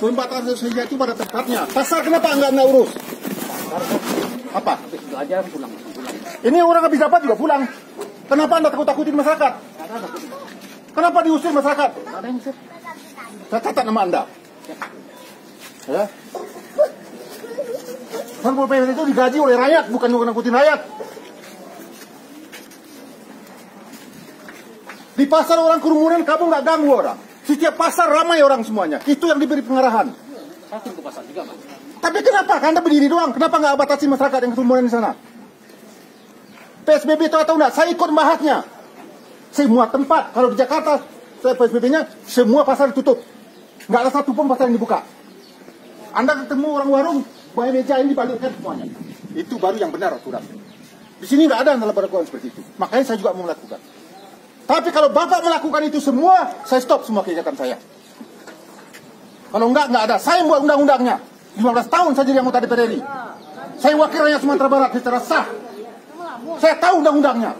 Pembatasan saja itu pada tempatnya. Pasar kenapa enggak urus? Apa? Aja pulang. Ini orang habis dapat juga pulang. Kenapa Anda takut-takutin masyarakat? Kenapa diusir masyarakat? Ada yang usir. Saya catat nama Anda. Ya. Satpol PP itu digaji oleh rakyat, bukan ngikutin rakyat. Di pasar orang kerumunan, kamu nggak ganggu orang. Setiap pasar ramai orang semuanya. Itu yang diberi pengarahan. Saya ke pasar juga, Mas. Tapi kenapa? Anda berdiri doang. Kenapa nggak batasi masyarakat yang kerumunan di sana? PSBB itu atau enggak? Saya ikut membahasnya. Semua tempat, kalau di Jakarta, PSBB-nya, semua pasar ditutup. Nggak ada satu pun pasar yang dibuka. Anda ketemu orang warung, banyak meja ini dibalikkan semuanya. Itu baru yang benar aturan. Di sini nggak ada yang dalam perlakuan seperti itu. Makanya saya juga mau melakukan. Tapi kalau Bapak melakukan itu semua, saya stop semua kegiatan saya. Kalau nggak ada. Saya buat undang-undangnya. 15 tahun saya jadi anggota DPR RI. Saya wakil rakyat Sumatera Barat secara sah. Saya tahu undang-undangnya.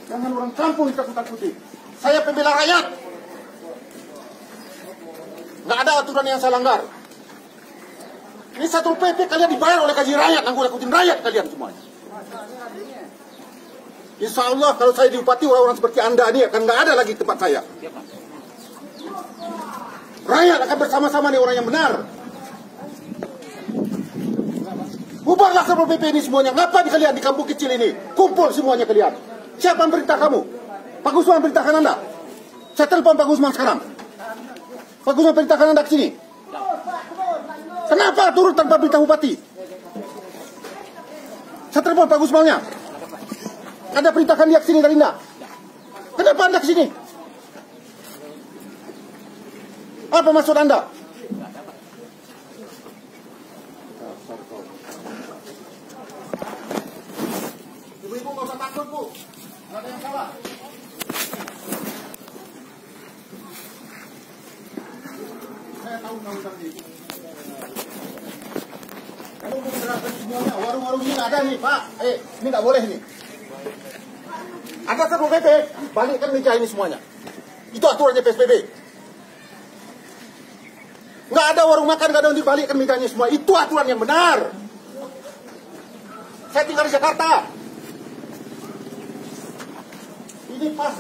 Jangan orang kampung takut-takuti. Saya pembela rakyat. Nggak ada aturan yang saya langgar. Ini Satpol PP kalian dibayar oleh gaji rakyat, angkutin rakyat kalian semuanya. Insya Allah kalau saya diupati orang-orang seperti Anda ini akan nggak ada lagi tempat saya. Rakyat akan bersama-sama nih orang yang benar. Bubarlah Satpol PP ini semuanya. Ngapa di kalian di kampung kecil ini? Kumpul semuanya kalian. Siapa yang perintah kamu? Pak Gusman perintahkan Anda. Saya telepon Pak Gusman sekarang. Pak Gusman perintahkan Anda ke sini. Kenapa turun tanpa perintah bupati? Saya telepon Pak Gusmannya. Anda perintahkan dia ke sini dari Anda. Kenapa Anda ke sini? Apa maksud Anda? Ibu-ibu nggak usah takut, Bu. Nggak ada yang salah. Saya tahu undang-undang ini. Kamu mau menjelaskan semuanya. Warung-warung ini nggak ada nih, Pak. Ini nggak boleh nih. Ada Satpol PP, balikkan meja ini semuanya. Itu aturannya PSBB. Nggak ada warung makan, nggak ada yang dibalikkan mejanya semua. Itu aturan yang benar. Saya tinggal di Jakarta. Ini pasar.